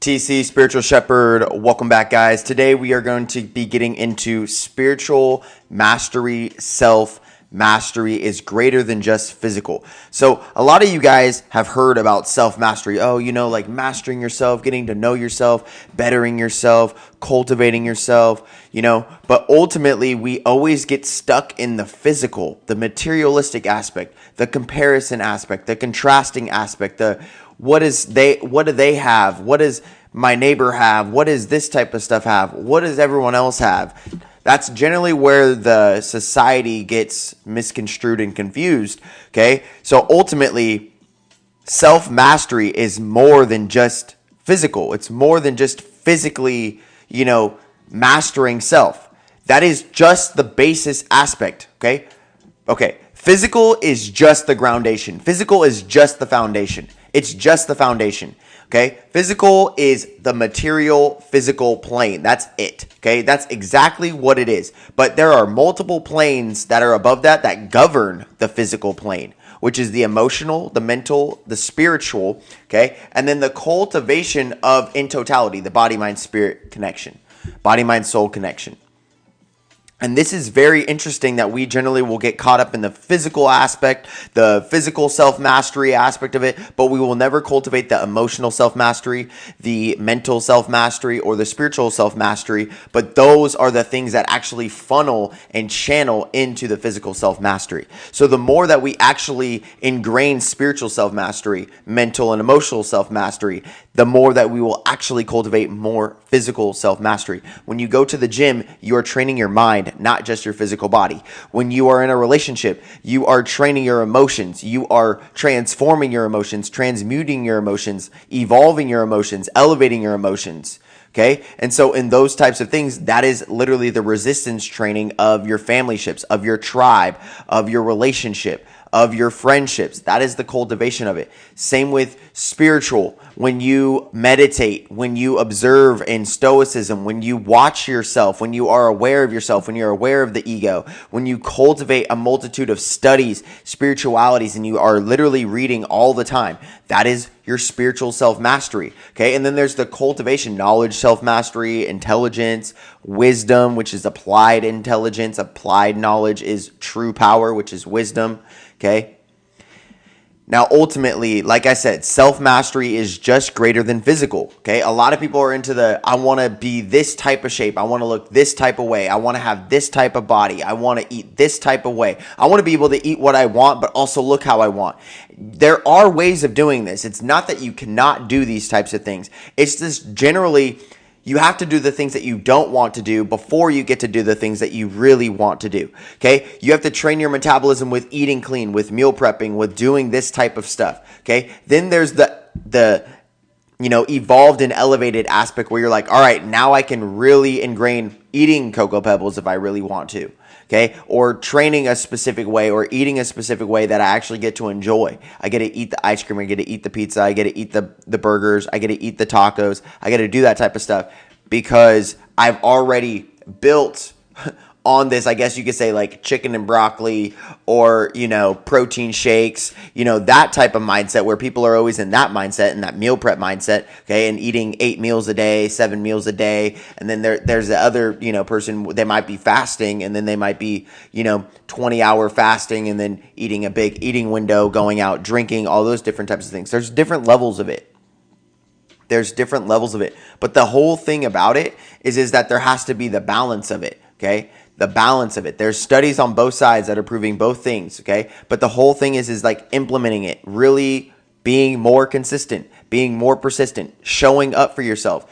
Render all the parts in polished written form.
TC, Spiritual Shepherd. Welcome back, guys. Today we are going to be getting into spiritual mastery. Self mastery is greater than just physical. So a lot of you guys have heard about self mastery. Oh, like mastering yourself, getting to know yourself, bettering yourself, cultivating yourself, But ultimately, we always get stuck in the physical, the materialistic aspect, the comparison aspect, the contrasting aspect, what do they have? What does my neighbor have? What does this type of stuff have? What does everyone else have? That's generally where the society gets misconstrued and confused. Okay. So ultimately, self-mastery is more than just physical. It's more than just physically, mastering self. That is just the basis aspect. Okay. Okay. Physical is just the groundation. Physical is just the foundation. It's just the foundation, okay? Physical is the material physical plane. That's it, okay? That's exactly what it is. But there are multiple planes that are above that govern the physical plane, which is the emotional, the mental, the spiritual, okay? And then the cultivation of, in totality, the body, mind, spirit connection, body, mind, soul connection. And this is very interesting that we generally will get caught up in the physical aspect, the physical self-mastery aspect of it, but we will never cultivate the emotional self-mastery, the mental self-mastery, or the spiritual self-mastery. But those are the things that actually funnel and channel into the physical self-mastery. So the more that we actually ingrain spiritual self-mastery, mental and emotional self-mastery, the more that we will actually cultivate more physical self-mastery. When you go to the gym, you are training your mind, not just your physical body. When you are in a relationship, you are training your emotions. You are transforming your emotions, transmuting your emotions, evolving your emotions, elevating your emotions. Okay. And so in those types of things, that is literally the resistance training of your family ships, of your tribe, of your relationship, of your friendships. That is the cultivation of it. Same with spiritual. When you meditate, when you observe in stoicism, when you watch yourself, when you are aware of yourself, when you're aware of the ego, when you cultivate a multitude of studies, spiritualities, and you are literally reading all the time, that is your spiritual self-mastery. Okay. And then there's the cultivation, knowledge, self-mastery, intelligence, wisdom, which is applied intelligence. Applied knowledge is true power, which is wisdom. Okay. Now, ultimately, like I said, self-mastery is just greater than physical. Okay. A lot of people are into I want to be this type of shape. I want to look this type of way. I want to have this type of body. I want to eat this type of way. I want to be able to eat what I want, but also look how I want. There are ways of doing this. It's not that you cannot do these types of things. It's just generally, you have to do the things that you don't want to do before you get to do the things that you really want to do. Okay. You have to train your metabolism with eating clean, with meal prepping, with doing this type of stuff. Okay. Then there's the evolved and elevated aspect where you're like, all right, now I can really ingrain eating Cocoa Pebbles if I really want to. Okay. Or training a specific way or eating a specific way that I actually get to enjoy. I get to eat the ice cream. I get to eat the pizza. I get to eat the burgers. I get to eat the tacos. I get to do that type of stuff because I've already built on this, I guess you could say, like chicken and broccoli or, protein shakes, that type of mindset where people are always in that mindset and that meal prep mindset, okay, and eating 8 meals a day, 7 meals a day. And then there's the other, person, they might be fasting and then they might be, 20-hour fasting and then eating a big eating window, going out, drinking, all those different types of things. There's different levels of it. But the whole thing about it is that there has to be the balance of it, okay? The balance of it. There's studies on both sides that are proving both things, okay? But the whole thing is like implementing it, really being more consistent, being more persistent, showing up for yourself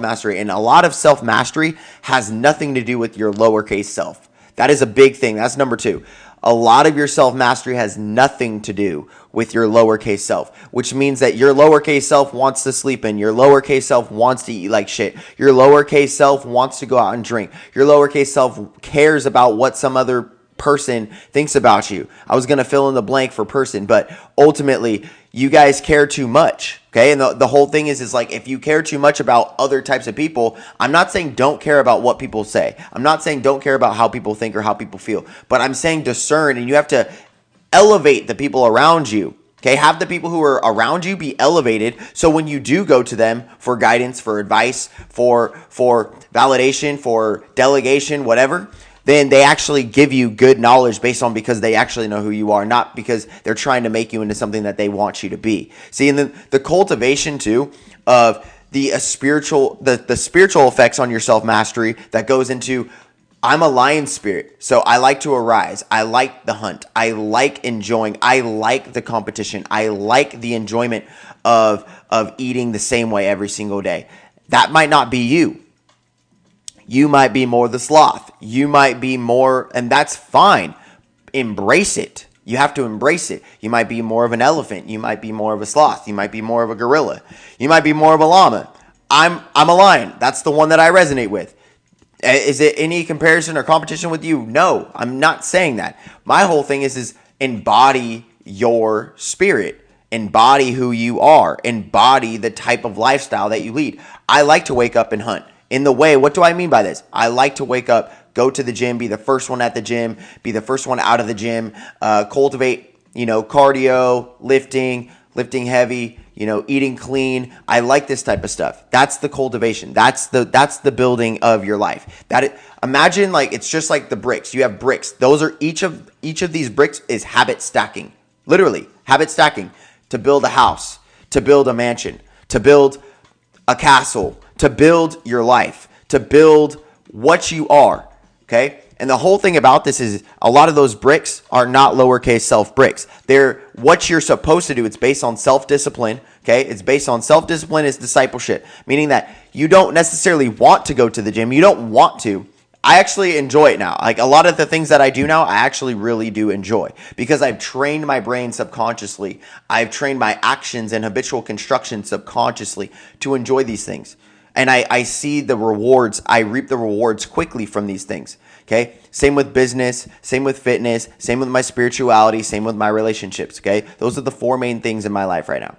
mastery. And a lot of self-mastery has nothing to do with your lowercase self. That is a big thing. That's number 2. A lot of your self-mastery has nothing to do with your lowercase self, which means that your lowercase self wants to sleep in. Your lowercase self wants to eat like shit. Your lowercase self wants to go out and drink. Your lowercase self cares about what some other person thinks about you. I was going to fill in the blank for person, but ultimately you guys care too much. Okay. And the whole thing is like, if you care too much about other types of people, I'm not saying don't care about what people say. I'm not saying don't care about how people think or how people feel, but I'm saying discern, and you have to elevate the people around you. Okay, have the people who are around you be elevated, so when you do go to them for guidance, for advice, for validation, for delegation, whatever, then they actually give you good knowledge based on because they actually know who you are, not because they're trying to make you into something that they want you to be. See, and then the cultivation too of the spiritual effects on your self mastery that goes into, I'm a lion spirit, so I like to arise. I like the hunt. I like enjoying. I like the competition. I like the enjoyment of eating the same way every single day. That might not be you. You might be more the sloth. You might be more, and that's fine. Embrace it. You have to embrace it. You might be more of an elephant. You might be more of a sloth. You might be more of a gorilla. You might be more of a llama. I'm a lion. That's the one that I resonate with. Is it any comparison or competition with you? No, I'm not saying that. My whole thing is embody your spirit. Embody who you are. Embody the type of lifestyle that you lead. I like to wake up and hunt. In the way, what do I mean by this? I like to wake up, go to the gym, be the first one at the gym, be the first one out of the gym, cultivate, cardio, lifting heavy, eating clean. I like this type of stuff. That's the cultivation. That's the building of your life. Imagine like it's just like the bricks. You have bricks. Those are each of these bricks is habit stacking. Literally, habit stacking to build a house, to build a mansion, to build a castle, to build your life, to build what you are. Okay? And the whole thing about this is a lot of those bricks are not lowercase self bricks. They're what you're supposed to do. It's based on self-discipline. Okay? It's based on self-discipline is discipleship, meaning that you don't necessarily want to go to the gym. You don't want to. I actually enjoy it now. Like a lot of the things that I do now, I actually really do enjoy because I've trained my brain subconsciously. I've trained my actions and habitual construction subconsciously to enjoy these things. And I see the rewards. I reap the rewards quickly from these things. Okay. Same with business, same with fitness, same with my spirituality, same with my relationships. Okay. Those are the four main things in my life right now.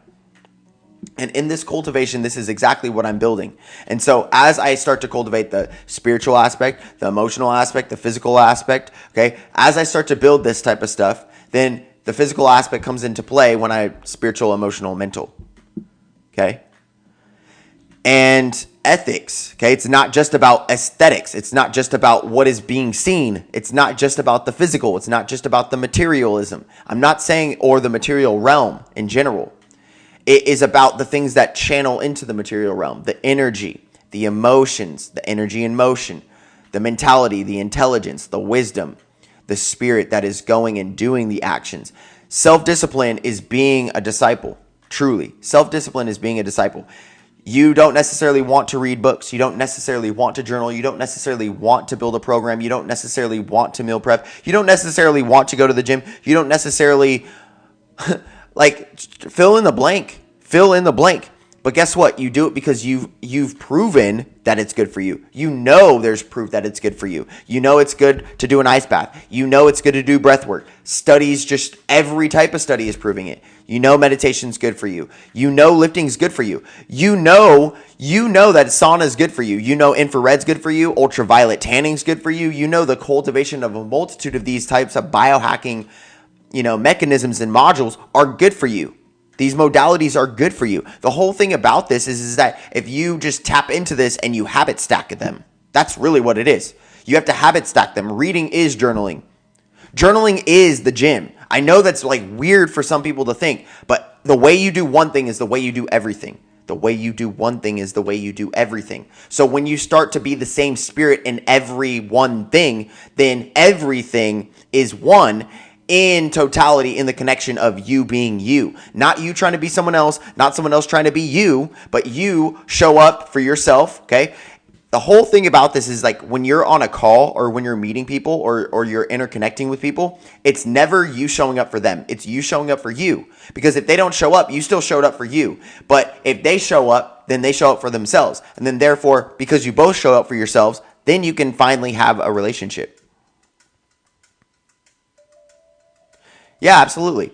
And in this cultivation, this is exactly what I'm building. And so as I start to cultivate the spiritual aspect, the emotional aspect, the physical aspect, okay, as I start to build this type of stuff, then the physical aspect comes into play when I spiritual, emotional, mental. Okay. And ethics, okay? It's not just about aesthetics. It's not just about what is being seen. It's not just about the physical. It's not just about the materialism. I'm not saying, or the material realm in general. It is about the things that channel into the material realm, the energy, the emotions, the energy in motion, the mentality, the intelligence, the wisdom, the spirit that is going and doing the actions. Self-discipline is being a disciple, truly. Self-discipline is being a disciple. You don't necessarily want to read books. You don't necessarily want to journal. You don't necessarily want to build a program. You don't necessarily want to meal prep. You don't necessarily want to go to the gym. You don't necessarily like fill in the blank. Fill in the blank. But guess what? You do it because you've proven that it's good for you. You know there's proof that it's good for you. You know it's good to do an ice bath. You know it's good to do breath work. Studies, just every type of study is proving it. You know meditation's good for you. You know lifting's good for you. You know that sauna is good for you. You know infrared's good for you. Ultraviolet tanning's good for you. You know the cultivation of a multitude of these types of biohacking, mechanisms and modules are good for you. These modalities are good for you. The whole thing about this is that if you just tap into this and you habit stack them, that's really what it is. You have to habit stack them. Reading is journaling. Journaling is the gym. I know that's like weird for some people to think, but the way you do one thing is the way you do everything. The way you do one thing is the way you do everything. So when you start to be the same spirit in every one thing, then everything is one in totality, in the connection of you being you. Not you trying to be someone else, not someone else trying to be you, but you show up for yourself, okay? The whole thing about this is like when you're on a call or when you're meeting people or you're interconnecting with people, it's never you showing up for them. It's you showing up for you. Because if they don't show up, you still showed up for you. But if they show up, then they show up for themselves. And then therefore, because you both show up for yourselves, then you can finally have a relationship. Yeah, absolutely.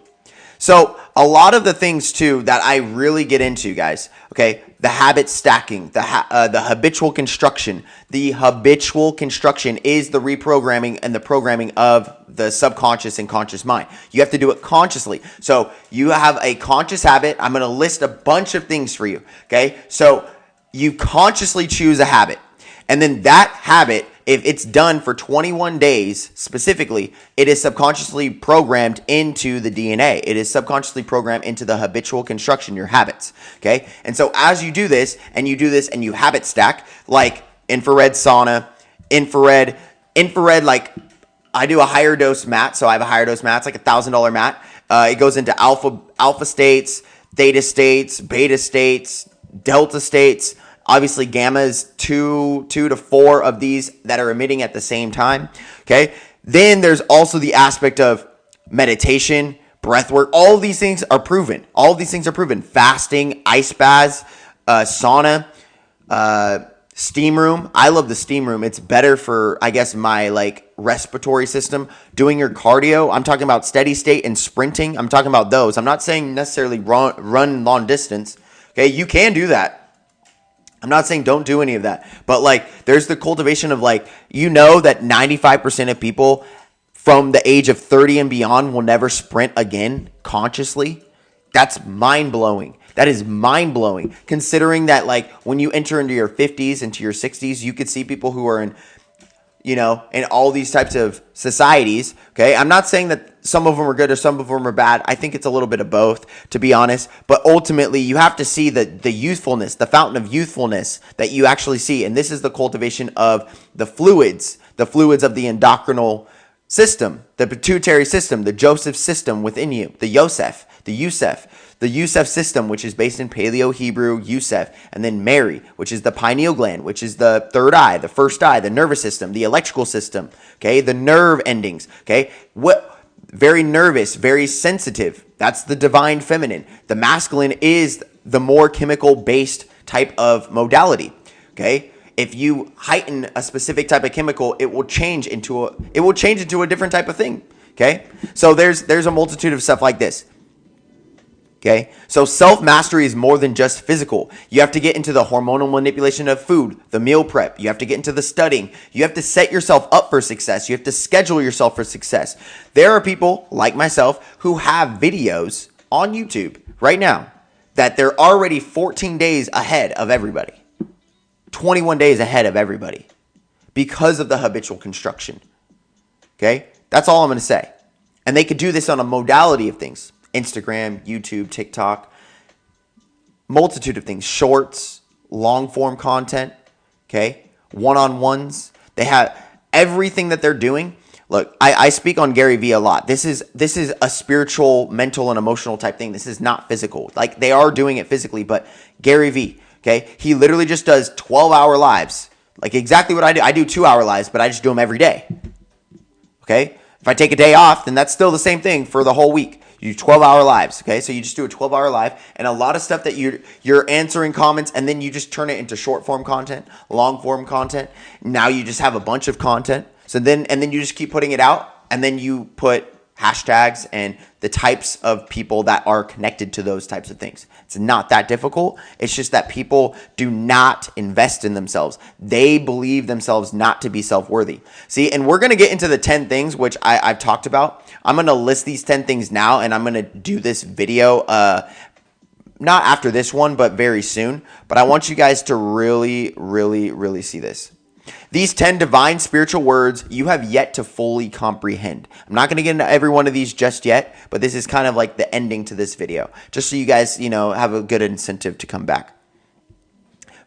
So a lot of the things too that I really get into, guys, okay, the habit stacking, the habitual construction. The habitual construction is the reprogramming and the programming of the subconscious and conscious mind. You have to do it consciously. So you have a conscious habit. I'm going to list a bunch of things for you, okay? So you consciously choose a habit. And then that habit, if it's done for 21 days specifically, it is subconsciously programmed into the DNA. It is subconsciously programmed into the habitual construction, your habits. Okay. And so as you do this and you habit stack, like infrared sauna, infrared, like I do a higher dose mat. So I have a higher dose mat. It's like $1,000 mat. It goes into alpha states, theta states, beta states, delta states. Obviously, gamma is two to four of these that are emitting at the same time. Okay. Then there's also the aspect of meditation, breath work. All of these things are proven. Fasting, ice baths, sauna, steam room. I love the steam room. It's better for, I guess, my like respiratory system. Doing your cardio. I'm talking about steady state and sprinting. I'm talking about those. I'm not saying necessarily run long distance. Okay. You can do that. I'm not saying don't do any of that, but like there's the cultivation of like, you know that 95% of people from the age of 30 and beyond will never sprint again consciously. That's mind blowing. That is mind blowing considering that like when you enter into your 50s, into your 60s, you could see people who are in, you know, in all these types of societies. Okay. I'm not saying that some of them are good or some of them are bad. I think it's a little bit of both, to be honest. But ultimately, you have to see the youthfulness, the fountain of youthfulness that you actually see. And this is the cultivation of the fluids of the endocrinal system, the pituitary system, the Joseph system within you, the Yusef system, which is based in Paleo-Hebrew, Yusef, and then Mary, which is the pineal gland, which is the third eye, the first eye, the nervous system, the electrical system, okay, the nerve endings, okay, very nervous, very sensitive. That's the divine feminine. The masculine is the more chemical-based type of modality, okay? If you heighten a specific type of chemical, it will change into a different type of thing, okay? So there's a multitude of stuff like this. Okay, so self-mastery is more than just physical. You have to get into the hormonal manipulation of food, the meal prep. You have to get into the studying. You have to set yourself up for success. You have to schedule yourself for success. There are people like myself who have videos on YouTube right now that they're already 14 days ahead of everybody, 21 days ahead of everybody because of the habitual construction. Okay, that's all I'm going to say. And they could do this on a modality of things. Instagram, YouTube, TikTok, multitude of things, shorts, long form content, okay, one-on-ones. They have everything that they're doing. Look, I speak on Gary Vee a lot. This is a spiritual, mental, and emotional type thing. This is not physical. Like they are doing it physically, but Gary Vee, okay, he literally just does 12-hour lives. Like exactly what I do. I do 2-hour lives, but I just do them every day. Okay? If I take a day off, then that's still the same thing for the whole week. You do 12-hour lives, okay? So you just do a 12-hour live, and a lot of stuff that you're answering comments, and then you just turn it into short-form content, long-form content. Now you just have a bunch of content. So then you just keep putting it out, and then you put hashtags and the types of people that are connected to those types of things. It's not that difficult. It's just that people do not invest in themselves. They believe themselves not to be self-worthy. See, and we're going to get into the 10 things, which I've talked about. I'm going to list these 10 things now, and I'm going to do this video, not after this one, but very soon. But I want you guys to really, really, really see this. These 10 divine spiritual words you have yet to fully comprehend. I'm not going to get into every one of these just yet, but this is kind of like the ending to this video, just so you guys, have a good incentive to come back.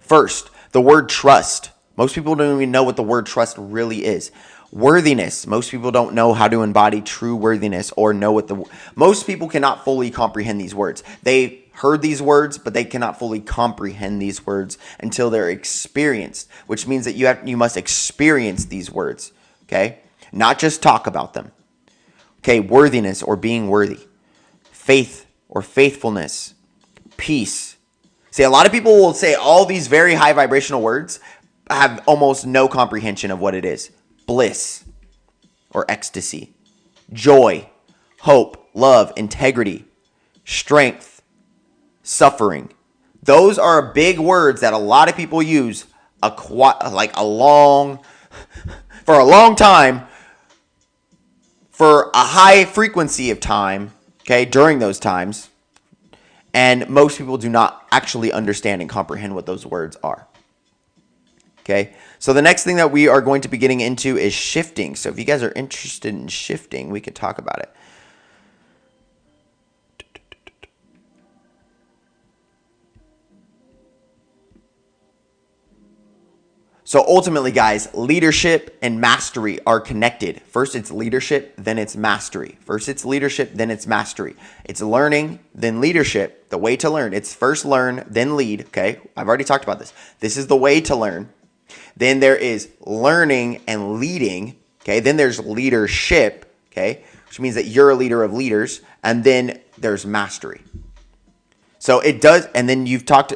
First, the word trust. Most people don't even know what the word trust really is. Worthiness. Most people don't know how to embody true worthiness or know what most people cannot fully comprehend these words. They heard these words, but they cannot fully comprehend these words until they're experienced, which means that you must experience these words, okay? Not just talk about them. Okay, worthiness or being worthy. Faith or faithfulness. Peace. See, a lot of people will say all these very high vibrational words have almost no comprehension of what it is. Bliss or ecstasy. Joy, hope, love, integrity. strength, suffering. Those are big words that a lot of people use for a long time, for a high frequency of time, okay, during those times. And most people do not actually understand and comprehend what those words are. Okay, so the next thing that we are going to be getting into is shifting. So if you guys are interested in shifting, we could talk about it. So ultimately, guys, leadership and mastery are connected. First, it's leadership, then it's mastery. First, it's leadership, then it's mastery. It's learning, then leadership. The way to learn. It's first learn, then lead. Okay, I've already talked about this. This is the way to learn. Then there is learning and leading. Okay, then there's leadership. Okay, which means that you're a leader of leaders. And then there's mastery. So it does, and then we've talked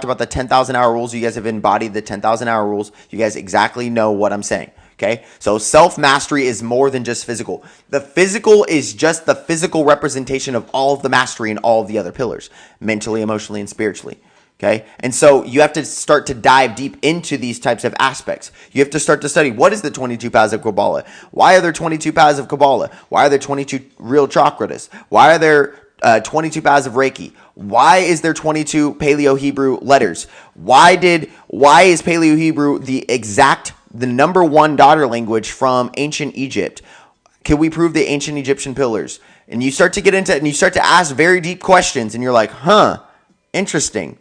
about the 10,000 hour rules. You guys have embodied the 10,000 hour rules. You guys exactly know what I'm saying. Okay, so self-mastery is more than just physical. The physical is just the physical representation of all of the mastery and all of the other pillars, mentally, emotionally, and spiritually. Okay, and so you have to start to dive deep into these types of aspects. You have to start to study, what is the 22 paths of Kabbalah? Why are there 22 paths of Kabbalah? Why are there 22 real chakras? Why are there 22 paths of Reiki? Why is there 22 Paleo-Hebrew letters? Why is Paleo-Hebrew the number one daughter language from ancient Egypt? Can we prove the ancient Egyptian pillars? And you start to get into it and you start to ask very deep questions and you're like, interesting.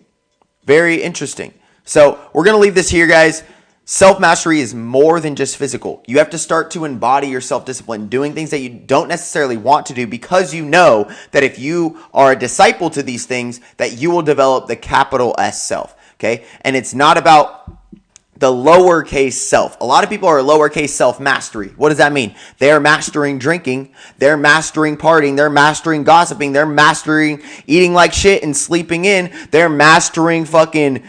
Very interesting. So we're going to leave this here, guys. Self-mastery is more than just physical. You have to start to embody your self-discipline, doing things that you don't necessarily want to do because you know that if you are a disciple to these things, that you will develop the capital S self, okay? And it's not about the lowercase self. A lot of people are lowercase self-mastery. What does that mean? They're mastering drinking. They're mastering partying. They're mastering gossiping. They're mastering eating like shit and sleeping in. They're mastering fucking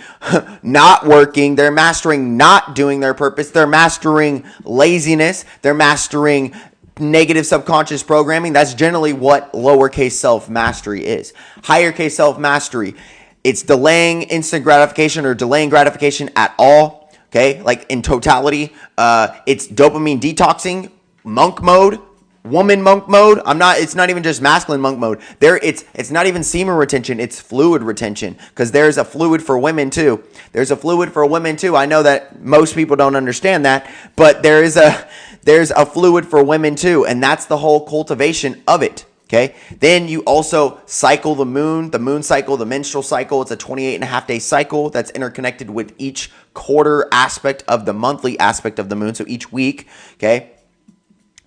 not working. They're mastering not doing their purpose. They're mastering laziness. They're mastering negative subconscious programming. That's generally what lowercase self-mastery is. Higher case self-mastery, it's delaying instant gratification or delaying gratification at all. Okay, like in totality, it's dopamine detoxing, monk mode, woman monk mode. It's not even just masculine monk mode. It's not even semen retention, it's fluid retention, because there's a fluid for women too. I know that most people don't understand that, but there's a fluid for women too, and that's the whole cultivation of it. Okay. Then you also cycle the moon cycle, the menstrual cycle. It's a 28.5-day cycle that's interconnected with each quarter aspect of the monthly aspect of the moon. So each week, okay,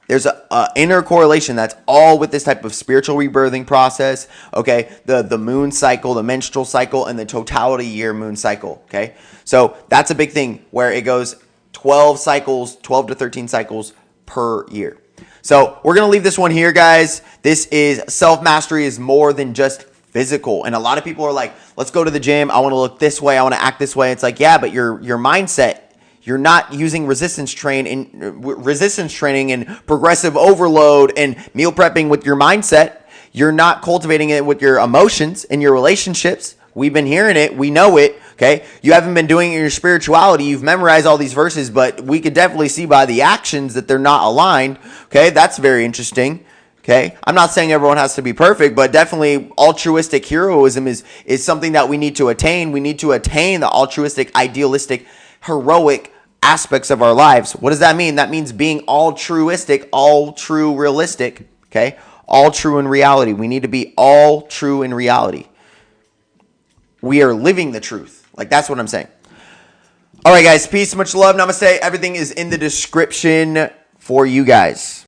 there's a inner correlation that's all with this type of spiritual rebirthing process. Okay. The moon cycle, the menstrual cycle, and the totality year moon cycle. Okay. So that's a big thing where it goes 12 to 13 cycles per year. So we're going to leave this one here, guys. This is self-mastery is more than just physical. And a lot of people are like, let's go to the gym. I want to look this way. I want to act this way. It's like, yeah, but your mindset, you're not using resistance training and progressive overload and meal prepping with your mindset. You're not cultivating it with your emotions and your relationships. We've been hearing it. We know it. Okay. You haven't been doing it in your spirituality. You've memorized all these verses, but we could definitely see by the actions that they're not aligned. Okay. That's very interesting. Okay. I'm not saying everyone has to be perfect, but definitely altruistic heroism is something that we need to attain. We need to attain the altruistic, idealistic, heroic aspects of our lives. What does that mean? That means being altruistic, all true, realistic. Okay. All true in reality. We need to be all true in reality. We are living the truth. Like, that's what I'm saying. All right, guys. Peace. Much love. Namaste. Everything is in the description for you guys.